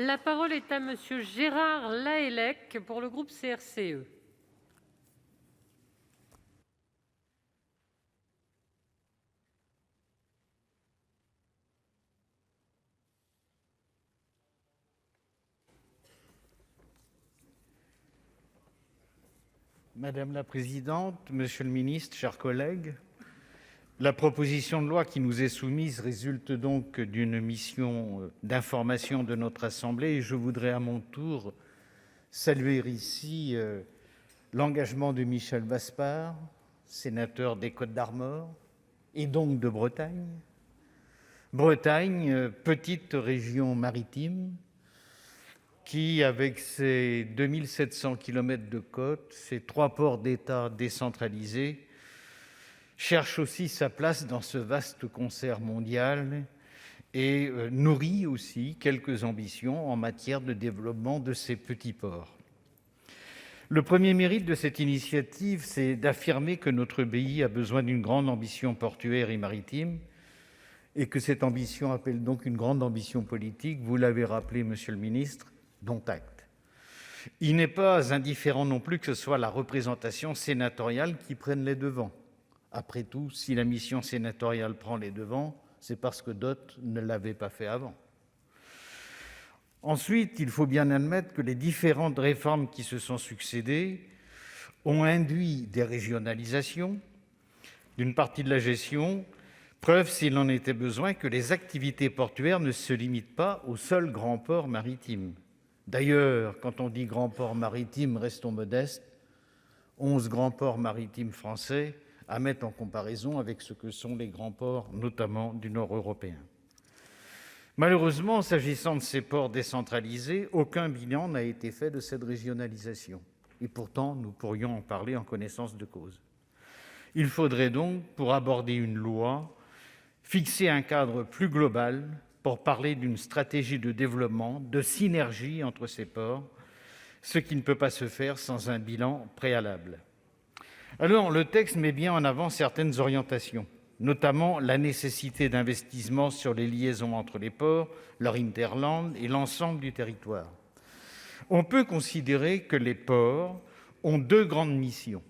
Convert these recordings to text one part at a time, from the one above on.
La parole est à monsieur Gérard Lahellec pour le groupe CRCE. Madame la présidente, monsieur le ministre, chers collègues, la proposition de loi qui nous est soumise résulte donc d'une mission d'information de notre Assemblée et je voudrais à mon tour saluer ici l'engagement de Michel Vaspart, sénateur des Côtes-d'Armor et donc de Bretagne. Bretagne, petite région maritime, qui, avec ses 2700 km de côte, ses 3 ports d'État décentralisés, cherche aussi sa place dans ce vaste concert mondial et nourrit aussi quelques ambitions en matière de développement de ces petits ports. Le premier mérite de cette initiative, c'est d'affirmer que notre pays a besoin d'une grande ambition portuaire et maritime et que cette ambition appelle donc une grande ambition politique. Vous l'avez rappelé, monsieur le ministre, dont acte. Il n'est pas indifférent non plus que ce soit la représentation sénatoriale qui prenne les devants. Après tout, si la mission sénatoriale prend les devants, c'est parce que d'autres ne l'avaient pas fait avant. Ensuite, il faut bien admettre que les différentes réformes qui se sont succédées ont induit des régionalisations d'une partie de la gestion, preuve, s'il en était besoin, que les activités portuaires ne se limitent pas aux seuls grands ports maritimes. D'ailleurs, quand on dit grands ports maritimes, restons modestes, 11 grands ports maritimes français à mettre en comparaison avec ce que sont les grands ports, notamment du nord européen. Malheureusement, s'agissant de ces ports décentralisés, aucun bilan n'a été fait de cette régionalisation. Et pourtant, nous pourrions en parler en connaissance de cause. Il faudrait donc, pour aborder une loi, fixer un cadre plus global pour parler d'une stratégie de développement, de synergie entre ces ports, ce qui ne peut pas se faire sans un bilan préalable. Alors, le texte met bien en avant certaines orientations, notamment la nécessité d'investissements sur les liaisons entre les ports, leur hinterland et l'ensemble du territoire. On peut considérer que les ports ont 2 grandes missions.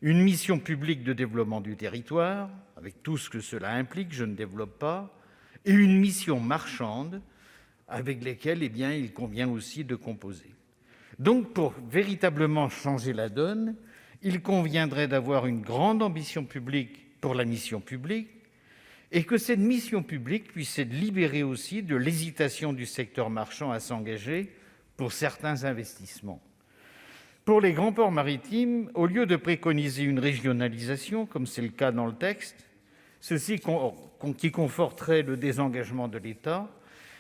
Une mission publique de développement du territoire, avec tout ce que cela implique, je ne développe pas, et une mission marchande, avec lesquelles il convient aussi de composer. Donc, pour véritablement changer la donne, il conviendrait d'avoir une grande ambition publique pour la mission publique et que cette mission publique puisse être libérée aussi de l'hésitation du secteur marchand à s'engager pour certains investissements. Pour les grands ports maritimes, au lieu de préconiser une régionalisation, comme c'est le cas dans le texte, ceci qui conforterait le désengagement de l'État,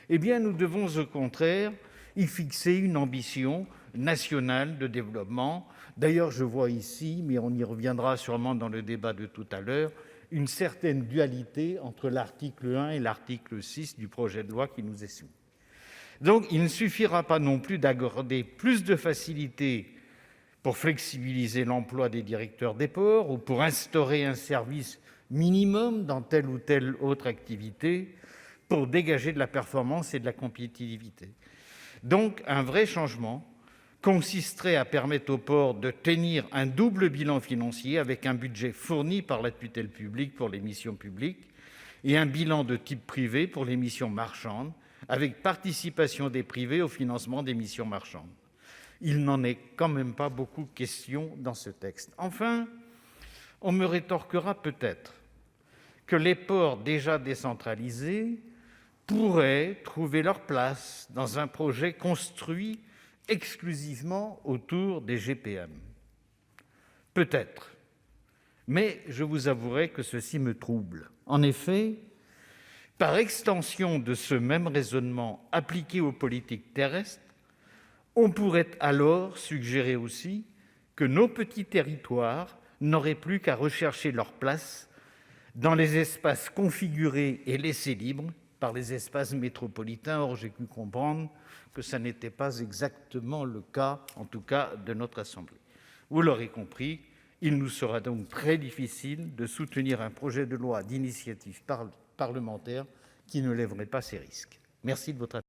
nous devons au contraire y fixer une ambition nationale de développement. D'ailleurs, je vois ici, mais on y reviendra sûrement dans le débat de tout à l'heure, une certaine dualité entre l'article 1 et l'article 6 du projet de loi qui nous est soumis. Donc, il ne suffira pas non plus d'accorder plus de facilité pour flexibiliser l'emploi des directeurs des ports ou pour instaurer un service minimum dans telle ou telle autre activité pour dégager de la performance et de la compétitivité. Donc, un vrai changement consisterait à permettre aux ports de tenir un double bilan financier avec un budget fourni par la tutelle publique pour les missions publiques et un bilan de type privé pour les missions marchandes, avec participation des privés au financement des missions marchandes. Il n'en est quand même pas beaucoup question dans ce texte. Enfin, on me rétorquera peut-être que les ports déjà décentralisés pourraient trouver leur place dans un projet construit exclusivement autour des GPM. Peut-être, mais je vous avouerai que ceci me trouble. En effet, par extension de ce même raisonnement appliqué aux politiques terrestres, on pourrait alors suggérer aussi que nos petits territoires n'auraient plus qu'à rechercher leur place dans les espaces configurés et laissés libres par les espaces métropolitains. Or, j'ai pu comprendre que ça n'était pas exactement le cas, en tout cas de notre Assemblée. Vous l'aurez compris, il nous sera donc très difficile de soutenir un projet de loi d'initiative parlementaire qui ne lèverait pas ces risques. Merci de votre attention.